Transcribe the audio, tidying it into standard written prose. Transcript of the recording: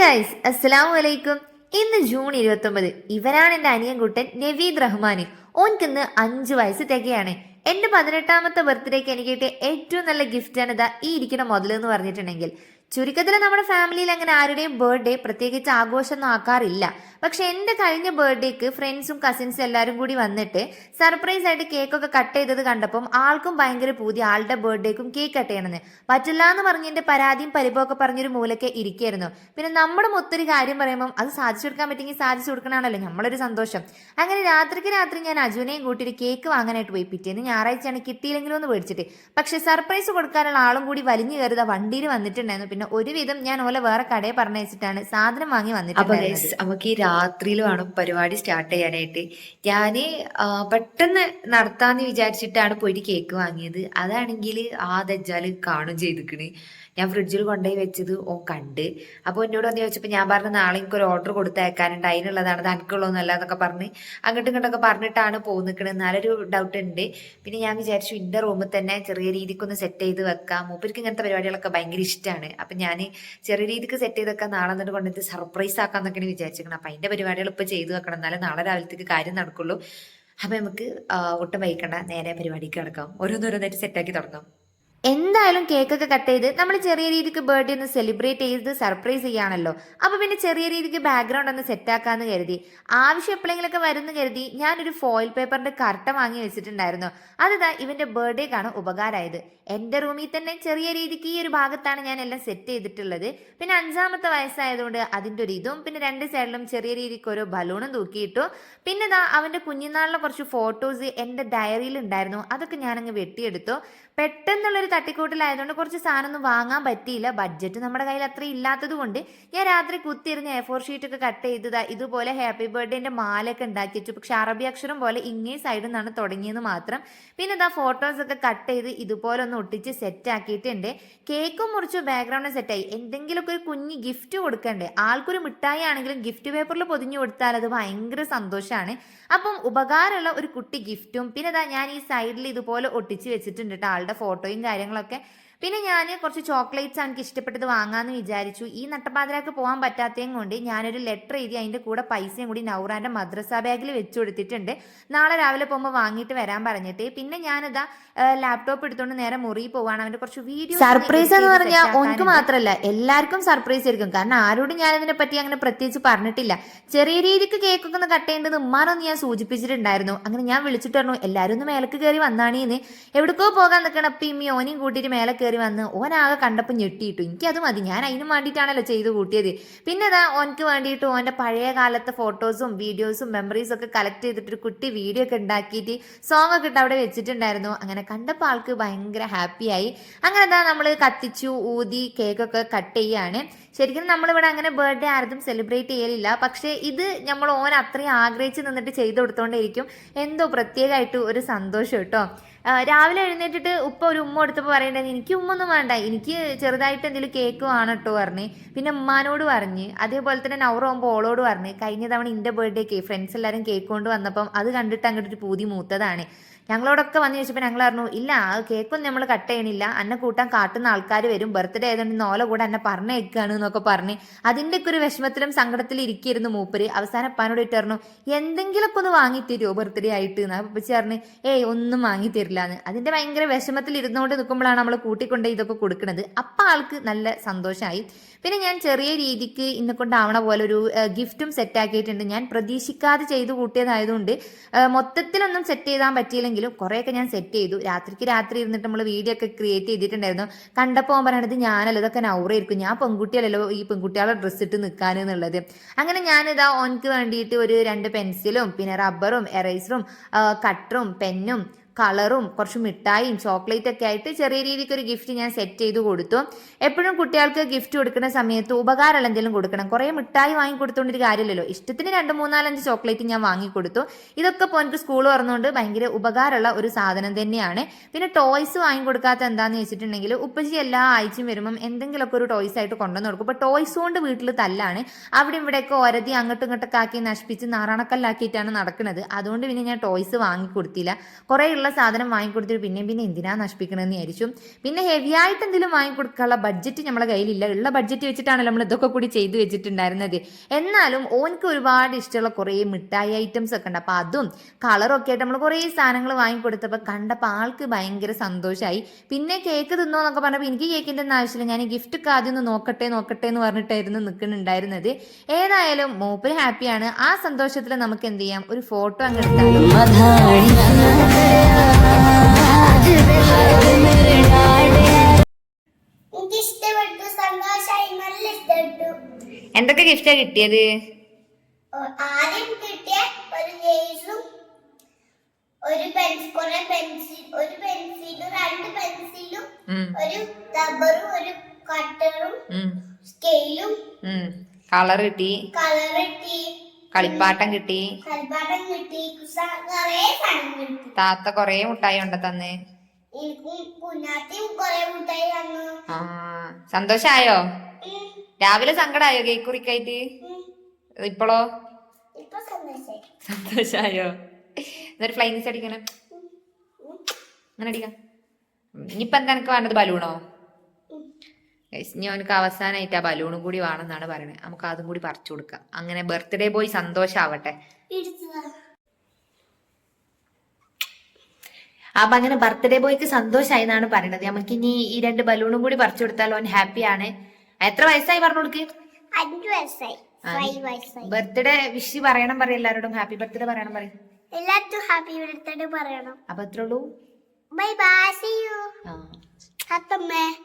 Guys, അസ്സലാമു അലൈക്കും. ഇന്ന് ജൂൺ 29. ഇവനാണ് എൻ്റെ അനിയൻകുട്ടൻ നവീദ് റഹ്മാൻ. ഓൻക്കിന്ന് 5 വയസ്സ് തികയാണ്. എൻ്റെ 18ാമത്തെ ബർത്ത്ഡേക്ക് എനിക്ക് കിട്ടിയ ഏറ്റവും നല്ല ഗിഫ്റ്റാണ് ഇതാ ഈ ഇരിക്കുന്ന മുതലെന്ന് പറഞ്ഞിട്ടുണ്ടെങ്കിൽ. ചുരുക്കത്തിൽ നമ്മുടെ ഫാമിലിയിൽ അങ്ങനെ ആരുടെയും ബർത്ത്ഡേ പ്രത്യേകിച്ച് ആഘോഷമൊന്നും ആക്കാറില്ല. പക്ഷെ എൻ്റെ കഴിഞ്ഞ ബർത്ത്ഡേക്ക് ഫ്രണ്ട്സും കസിൻസും എല്ലാവരും കൂടി വന്നിട്ട് സർപ്രൈസ് ആയിട്ട് കേക്കൊക്കെ കട്ട് ചെയ്തത് കണ്ടപ്പം ആൾക്കും ഭയങ്കര പൂതി ആളുടെ ബർത്ത്ഡേക്കും കേക്ക് കട്ട് ചെയ്യണമെന്ന്. പറ്റില്ല എന്ന് പറഞ്ഞ് എൻ്റെ പരാതിയും പരിഭവമൊക്കെ പറഞ്ഞൊരു മൂലക്കെ ഇരിക്കായിരുന്നു. പിന്നെ നമ്മുടെ മൊത്തൊരു കാര്യം പറയുമ്പം അത് സാധിച്ചു കൊടുക്കാൻ പറ്റുമെങ്കിൽ സാധിച്ചു കൊടുക്കണമാണല്ലോ നമ്മളൊരു സന്തോഷം. അങ്ങനെ രാത്രി ഞാൻ അജുവിനെയും കൂട്ടി ഒരു കേക്ക് വാങ്ങാനായിട്ട് പോയി. പിറ്റേന്ന് ഞായറാഴ്ചയാണ്, കിട്ടിയില്ലെങ്കിലും ഒന്ന് മേടിച്ചിട്ട്. പക്ഷെ സർപ്രൈസ് കൊടുക്കാനുള്ള ആളും കൂടി വലിഞ്ഞു കയറുക വണ്ടിയിൽ വന്നിട്ടുണ്ടായിരുന്നു. പിന്നെ ഒരുവിധം ഞാൻ ഓലെ വേറെ കടയെ പറഞ്ഞയച്ചിട്ടാണ് സാധനം വാങ്ങി വന്നിട്ടുണ്ടായിരുന്നത്. നമുക്ക് ഈ രാത്രിയിൽ വേണം പരിപാടി സ്റ്റാർട്ട് ചെയ്യാനായിട്ട്. ഞാന് പെട്ടെന്ന് നടത്താന്ന് വിചാരിച്ചിട്ടാണ് പോയിട്ട് കേക്ക് വാങ്ങിയത്. അതാണെങ്കിൽ ആ ദജ്ജാല് കാണും ചെയ്തിക്കണ്. ഞാൻ ഫ്രിഡ്ജിൽ കൊണ്ടുപോയി വെച്ചത് ഓൻ കണ്ട്. അപ്പോൾ എന്നോട് വന്ന് ചോദിച്ചപ്പോൾ ഞാൻ പറഞ്ഞു നാളെ എനിക്കൊരു ഓർഡർ കൊടുത്തയക്കാനുണ്ട്, അതിനുള്ളതാണ്, അത് എനിക്കുള്ളതൊന്നല്ല എന്നൊക്കെ പറഞ്ഞ് അങ്ങോട്ടും ഇങ്ങോട്ടൊക്കെ പറഞ്ഞിട്ടാണ് പോകുന്നത്. എന്നാലൊരു ഡൗട്ട് ഉണ്ട്. പിന്നെ ഞാൻ വിചാരിച്ചു എൻ്റെ റൂമിൽ തന്നെ ചെറിയ രീതിക്കൊന്ന് സെറ്റ് ചെയ്ത് വെക്കാം. മൂപ്പർക്ക് ഇങ്ങനത്തെ പരിപാടികളൊക്കെ ഭയങ്കര ഇഷ്ടമാണ്. അപ്പം ഞാൻ ചെറിയ രീതിക്ക് സെറ്റ് ചെയ്ത് വെക്കാം, നാളെ എന്നിട്ട് കൊണ്ടിട്ട് സർപ്രൈസ് ആക്കാന്നൊക്കെയാണ് വിചാരിച്ചിരിക്കണം. അപ്പം അതിൻ്റെ പരിപാടികൾ ഇപ്പോൾ ചെയ്തു വെക്കണം, എന്നാലും നാളെ രാവിലത്തേക്ക് കാര്യം നടക്കുള്ളൂ. അപ്പം നമുക്ക് ഒട്ടും വൈകണ്ട, നേരെ പരിപാടിക്ക് കിടക്കാം, ഓരോന്നോരോന്നായിട്ട് സെറ്റാക്കി തുടങ്ങാം. എന്തായാലും കേക്കൊക്കെ കട്ട് ചെയ്ത് നമ്മൾ ചെറിയ രീതിക്ക് ബർത്ത്ഡേ ഒന്ന് സെലിബ്രേറ്റ് ചെയ്ത് സർപ്രൈസ് ചെയ്യാണല്ലോ. അപ്പൊ പിന്നെ ചെറിയ രീതിക്ക് ബാക്ക്ഗ്രൗണ്ട് ഒന്ന് സെറ്റ് ആക്കാന്ന് കരുതി, ആവശ്യം എപ്പോഴെങ്കിലൊക്കെ വരുന്ന കരുതി ഞാനൊരു ഫോയിൽ പേപ്പറിന്റെ കർട്ട വാങ്ങി വെച്ചിട്ടുണ്ടായിരുന്നു. അതിതാ ഇവന്റെ ബർത്ത്ഡേക്കാണ് ഉപകാരമായത്. എൻ്റെ റൂമിൽ തന്നെ ചെറിയ രീതിക്ക് ഈ ഒരു ഭാഗത്താണ് ഞാൻ എല്ലാം സെറ്റ് ചെയ്തിട്ടുള്ളത്. പിന്നെ 5ാമത്തെ വയസ്സായതുകൊണ്ട് അതിൻ്റെ ഒരു ഇതും, പിന്നെ 2 സൈഡിലും ചെറിയ രീതിക്ക് ഓരോ ബലൂണും തൂക്കിയിട്ടു. പിന്നെ ഇതാ അവൻ്റെ കുഞ്ഞുനാളിലെ കുറച്ച് ഫോട്ടോസ് എൻ്റെ ഡയറിയിൽ ഉണ്ടായിരുന്നു, അതൊക്കെ ഞാനങ്ങ് വെട്ടിയെടുത്തു. പെട്ടെന്നുള്ളൊരു തട്ടിക്കൂട്ടിലായതുകൊണ്ട് കുറച്ച് സാധനമൊന്നും വാങ്ങാൻ പറ്റിയില്ല. ബഡ്ജറ്റ് നമ്മുടെ കയ്യിൽ അത്ര ഇല്ലാത്തത് കൊണ്ട് ഞാൻ രാത്രി കുത്തിയിരുന്ന് A4 ഷീറ്റൊക്കെ കട്ട് ചെയ്തതാ ഇതുപോലെ ഹാപ്പി ബർത്ത്ഡേന്റെ മാലയൊക്കെ ഉണ്ടാക്കി വെച്ചു. പക്ഷെ അറബി അക്ഷരം പോലെ ഇങ്ങേ സൈഡിൽ നിന്നാണ് തുടങ്ങിയെന്ന് മാത്രം. പിന്നെ ഇതാ ഫോട്ടോസൊക്കെ കട്ട് ചെയ്ത് ഇതുപോലെ ഒന്ന് ഒട്ടിച്ച് സെറ്റ് ആക്കിയിട്ടുണ്ട്. കേക്കും മുറിച്ചു, ബാക്ക്ഗ്രൗണ്ട് സെറ്റായി. എന്തെങ്കിലുമൊക്കെ ഒരു കുഞ്ഞ് ഗിഫ്റ്റ് കൊടുക്കണ്ടേ. ആൾക്കൊരു മിഠായി ആണെങ്കിലും ഗിഫ്റ്റ് പേപ്പറിൽ പൊതിഞ്ഞു കൊടുത്താൽ അത് ഭയങ്കര സന്തോഷമാണ്. അപ്പം ഉപകാരമുള്ള ഒരു കുട്ടി ഗിഫ്റ്റും പിന്നെ ഇതാ ഞാൻ ഈ സൈഡിൽ ഇതുപോലെ ഒട്ടിച്ച് വെച്ചിട്ടുണ്ട് കേട്ടോ ആളുടെ ഫോട്ടോയും കാര്യങ്ങളൊക്കെ. പിന്നെ ഞാൻ കുറച്ച് ചോക്ലേറ്റ്സ് എനിക്ക് ഇഷ്ടപ്പെട്ടത് വാങ്ങാമെന്ന് വിചാരിച്ചു. ഈ നട്ടപ്പാതിരാക്ക് പോകാൻ പറ്റാത്തതും കൊണ്ട് ഞാനൊരു ലെറ്റർ എഴുതി അതിൻ്റെ കൂടെ പൈസയും കൂടി നൗറാൻ്റെ മദ്രസ ബാഗിൽ വെച്ച് കൊടുത്തിട്ടുണ്ട്. നാളെ രാവിലെ പോകുമ്പോൾ വാങ്ങിയിട്ട് വരാൻ പറഞ്ഞിട്ട്. പിന്നെ ഞാനിതാ ലാപ്ടോപ്പ് എടുത്തുകൊണ്ട് നേരെ മുറിയിൽ പോവാണ്. അവൻ്റെ കുറച്ച് വീഡിയോ സർപ്രൈസ് എന്ന് പറഞ്ഞാൽ ഓനക്ക് മാത്രമല്ല എല്ലാവർക്കും സർപ്രൈസ് ആയിരിക്കും. കാരണം ആരോടും ഞാനിതിനെ പറ്റി അങ്ങനെ പ്രത്യേകിച്ച് പറഞ്ഞിട്ടില്ല. ചെറിയ രീതിക്ക് കേക്കൊക്കെ ഒന്ന് കട്ട് ചെയ്യേണ്ടത് ഉമ്മാനൊന്ന് ഞാൻ സൂചിപ്പിച്ചിട്ടുണ്ടായിരുന്നു. അങ്ങനെ ഞാൻ വിളിച്ചിട്ട് പറഞ്ഞു എല്ലാവരും ഒന്ന് മേലക്ക് കയറി വന്നാണീന്ന്. എവിടേക്കോ പോകാൻ നിൽക്കണം. അപ്പം ഇമ്മി ഓനെയും കൂട്ടിയിട്ട് മേലെ കയറി വന്ന് ഓനാകെ കണ്ടപ്പോൾ ഞെട്ടിയിട്ടു. എനിക്കത് മതി, ഞാൻ അതിനും വേണ്ടിയിട്ടാണല്ലോ ചെയ്ത് കൂട്ടിയത്. പിന്നെ അതാ ഓനക്ക് വേണ്ടിയിട്ട് ഓൻ്റെ പഴയ കാലത്തെ ഫോട്ടോസും വീഡിയോസും മെമ്മറീസും ഒക്കെ കളക്ട് ചെയ്തിട്ടൊരു കുട്ടി വീഡിയോ ഒക്കെ ഉണ്ടാക്കിയിട്ട് സോങ് ഒക്കെ ഇട്ട് അവിടെ വെച്ചിട്ടുണ്ടായിരുന്നു. അങ്ങനെ കണ്ടപ്പോൾ ആൾക്ക് ഭയങ്കര ഹാപ്പിയായി. അങ്ങനെ അതാ നമ്മൾ കത്തിച്ചു, ഊതി, കേക്കൊക്കെ കട്ട് ചെയ്യാണ്. ശരിക്കും നമ്മളിവിടെ അങ്ങനെ ബർത്ത്ഡേ ആരും സെലിബ്രേറ്റ് ചെയ്യലില്ല. പക്ഷേ ഇത് നമ്മൾ ഓൻ അത്രയും ആഗ്രഹിച്ച് നിന്നിട്ട് ചെയ്തു കൊടുത്തോണ്ടേയിരിക്കും എന്തോ പ്രത്യേകമായിട്ട് ഒരു സന്തോഷം കേട്ടോ. രാവിലെ എഴുന്നേറ്റിട്ട് ഉപ്പ ഒരു ഉമ്മ എടുത്തപ്പോൾ പറയണ്ടത് എനിക്ക് ഉമ്മ ഒന്നും വേണ്ട, എനിക്ക് ചെറുതായിട്ട് എന്തെങ്കിലും കേക്ക് വേണം കേട്ടോ പറഞ്ഞ്. പിന്നെ ഉമ്മാനോട് പറഞ്ഞ്, അതേപോലെ തന്നെ നൗറാകുമ്പോൾ ഓളോട് പറഞ്ഞ്. കഴിഞ്ഞ തവണ എൻ്റെ ബർത്ത്ഡേക്ക് ഫ്രണ്ട്സ് എല്ലാവരും കേക്ക് കൊണ്ട് വന്നപ്പം അത് കണ്ടിട്ട് അങ്ങോട്ടൊരു പൂതി മൂത്തതാണ്. ഞങ്ങളോടൊക്കെ വന്ന് ചോദിച്ചപ്പോൾ ഞങ്ങൾ പറഞ്ഞു ഇല്ല കേക്കൊന്നും നമ്മൾ കട്ട് ചെയ്യണില്ല, എന്നെ കൂട്ടാൻ കാട്ടുന്ന ആൾക്കാർ വരും, ബർത്ത്ഡേ ആയതുകൊണ്ട് നോല കൂടെ എന്നെ പറഞ്ഞേക്കാണ് എന്നൊക്കെ പറഞ്ഞ് അതിൻ്റെയൊക്കെ ഒരു വിഷമത്തിലും സങ്കടത്തിലും ഇരിക്കുന്നു മൂപ്പര്. അവസാനം അപ്പാനോട് ഇട്ട് പറഞ്ഞു എന്തെങ്കിലുമൊക്കെ ഒന്ന് വാങ്ങിത്തരുമോ ബർത്ത്ഡേ ആയിട്ട് എന്ന്. അപ്പം പറഞ്ഞ് ഏയ് ഒന്നും വാങ്ങിത്തരില്ല എന്ന്. അതിൻ്റെ ഭയങ്കര വിഷമത്തിൽ ഇരുന്നുകൊണ്ട് നിൽക്കുമ്പോഴാണ് നമ്മൾ കൂട്ടിക്കൊണ്ട് ഇതൊക്കെ കൊടുക്കുന്നത്. അപ്പം ആൾക്ക് നല്ല സന്തോഷമായി. പിന്നെ ഞാൻ ചെറിയ രീതിക്ക് ഇന്നെ കൊണ്ടാവണ പോലെ ഒരു ഗിഫ്റ്റും സെറ്റാക്കിയിട്ടുണ്ട്. ഞാൻ പ്രതീക്ഷിക്കാതെ ചെയ്തു കൂട്ടിയതായതുകൊണ്ട് മൊത്തത്തിലൊന്നും സെറ്റ് ചെയ്താൻ പറ്റിയില്ലെങ്കിൽ കുറേയൊക്കെ ഞാൻ സെറ്റ് ചെയ്തു. രാത്രി ഇരുന്നിട്ട് നമ്മൾ വീഡിയോ ഒക്കെ ക്രിയേറ്റ് ചെയ്തിട്ടുണ്ടായിരുന്നു. കണ്ടപ്പോൾ പറയണത് ഞാനല്ലോ ഇതൊക്കെ നൗറായിരിക്കും, ഞാൻ പെൺകുട്ടിയല്ലല്ലോ ഈ പെൺകുട്ടികളെ ഡ്രസ്സ് ഇട്ട് നിൽക്കാനെന്നുള്ളത്. അങ്ങനെ ഞാനിതാ ഓനക്ക് വേണ്ടിയിട്ട് ഒരു 2 പെൻസിലും പിന്നെ റബ്ബറും എറേസറും കട്ടറും പെന്നും കളറും കുറച്ച് മിഠായിയും ചോക്ലേറ്റ് ഒക്കെ ആയിട്ട് ചെറിയ രീതിക്ക് ഒരു ഗിഫ്റ്റ് ഞാൻ സെറ്റ് ചെയ്ത് കൊടുത്തു. എപ്പോഴും കുട്ടികൾക്ക് ഗിഫ്റ്റ് കൊടുക്കുന്ന സമയത്ത് ഉപകാരമുള്ള എന്തെങ്കിലും കൊടുക്കണം. കുറേ മിഠായി വാങ്ങി കൊടുത്തോണ്ടൊരു കാര്യമില്ലല്ലോ. ഇഷ്ടത്തിന് 2, 3, 4, 5 ചോക്ലേറ്റ് ഞാൻ വാങ്ങിക്കൊടുത്തു. ഇതൊക്കെ ഇപ്പോൾ എനിക്ക് സ്കൂൾ തുറന്നുകൊണ്ട് ഭയങ്കര ഉപകാരമുള്ള ഒരു സാധനം തന്നെയാണ്. പിന്നെ ടോയ്സ് വാങ്ങിക്കൊടുക്കാത്ത എന്താണെന്ന് വെച്ചിട്ടുണ്ടെങ്കിൽ ഉപ്പച്ചി എല്ലാ ആഴ്ചയും വരുമ്പം എന്തെങ്കിലുമൊക്കെ ഒരു ടോയ്സ് ആയിട്ട് കൊണ്ടുവന്ന് കൊടുക്കും. ഇപ്പോൾ ടോയ്സ് കൊണ്ട് വീട്ടിൽ തല്ലാണ്. അവിടെ ഇവിടെയൊക്കെ ഒരതി അങ്ങോട്ടും ഇങ്ങോട്ടൊക്കെ ആക്കി നശിപ്പിച്ച് നാറാണക്കല്ലാക്കിയിട്ടാണ് നടക്കുന്നത്. അതുകൊണ്ട് പിന്നെ ഞാൻ ടോയ്സ് വാങ്ങിക്കൊടുത്തില്ല. കുറേ ആയിട്ടുള്ള സാധനം വാങ്ങിക്കൊടുത്തിട്ട് പിന്നെ എന്തിനാ നശിപ്പിക്കണമെന്ന് വിചാരിച്ചു. പിന്നെ ഹെവി ആയിട്ട് എന്തെങ്കിലും വാങ്ങിക്കൊടുക്കാനുള്ള ബഡ്ജറ്റ് നമ്മളെ കയ്യിലില്ല. ഉള്ള ബഡ്ജറ്റ് വെച്ചിട്ടാണല്ലോ നമ്മൾ ഇതൊക്കെ കൂടി ചെയ്തു വെച്ചിട്ടുണ്ടായിരുന്നത്. എന്നാലും ഓനക്ക് ഒരുപാട് ഇഷ്ടമുള്ള കുറേ മിഠായി ഐറ്റംസ് ഒക്കെ ഉണ്ട്. അപ്പോൾ അതും കളറൊക്കെ ആയിട്ട് നമ്മൾ കുറേ സാധനങ്ങൾ വാങ്ങിക്കൊടുത്തപ്പോൾ കണ്ടപ്പോൾ ആൾക്ക് ഭയങ്കര സന്തോഷമായി. പിന്നെ കേക്ക് തിന്നോ എന്നൊക്കെ പറഞ്ഞപ്പോൾ എനിക്ക് കേക്കിൻ്റെ ഒന്നും ആവശ്യമില്ല, ഞാൻ ഗിഫ്റ്റ് ഒക്കെ ആദ്യം ഒന്ന് നോക്കട്ടെ എന്ന് പറഞ്ഞിട്ടായിരുന്നു നിൽക്കുന്നുണ്ടായിരുന്നത്. ഏതായാലും മൂപ്പര് ഹാപ്പിയാണ്. ആ സന്തോഷത്തിൽ നമുക്ക് എന്ത് ചെയ്യാം, ഒരു ഫോട്ടോ അങ്ങ് എടുത്താലോ. എന്തൊക്കെ ഗിഫ്റ്റാ കിട്ടിയത്? ആദ്യം കിട്ടിയ ഒരു ലേസും ഒരു പെൻസിലും 2 പെൻസിലും ഒരു റബ്ബറും ഒരു കട്ടറും സ്കെയിലും കളർ കിട്ടി, കളിപ്പാട്ടം കിട്ടി, കുറേ സാധനം കിട്ടി. താത്ത കൊറേ മുട്ടായി ഉണ്ട് തന്നെ. എനിക്കും കുഞ്ഞാത്തിയും കൊറേ മുട്ടായി തന്നു. ആ സന്തോഷായോ? രാവിലെ സങ്കടായോ കേക്ക് കുറിക്കായിട്ട്? ഇപ്പോഴോ ഇപ്പൊ സന്തോഷായി. സന്തോഷായോ? എന്നൊരു ഫ്ലൈങ്സ് അടിക്കണം, അങ്ങനെ അടിക്കാം. ഇനിയിപ്പോ എന്താ എനിക്ക് വേണ്ടത്, ബലൂണോ? ഇനി അവനക്ക് അവസാനമായിട്ട് ആ ബലൂണും കൂടി വേണമെന്നാണ് പറയുന്നത്. നമുക്ക് അതും കൂടി പറിച്ചു കൊടുക്കാം. അങ്ങനെ ബർത്ത്ഡേ ബോയ് സന്തോഷാവട്ടെ. അപ്പൊ അങ്ങനെ ബർത്ത്ഡേ ബോയ്ക്ക് സന്തോഷമായി എന്നാണ് പറയുന്നത്. നമുക്ക് ഇനി ഈ 2 ബലൂണും കൂടി പറിച്ചു കൊടുത്താൽ അവൻ ഹാപ്പിയാണ്. എത്ര വയസ്സായി പറഞ്ഞു കൊടുക്ക്? 5 വയസ്സായി. 5 വയസ്സായി. ബർത്ത്ഡേ വിഷ് പറയണം, പറയും എല്ലാവരോടും ഹാപ്പി ബർത്ത്ഡേ പറയണം, പറയും എല്ലാവർക്കും ഹാപ്പി ബർത്ത്ഡേ പറയണം. അപ്പൊ എത്ര ഉള്ളൂ. Bye bye, see you. അത്തമ്മേ.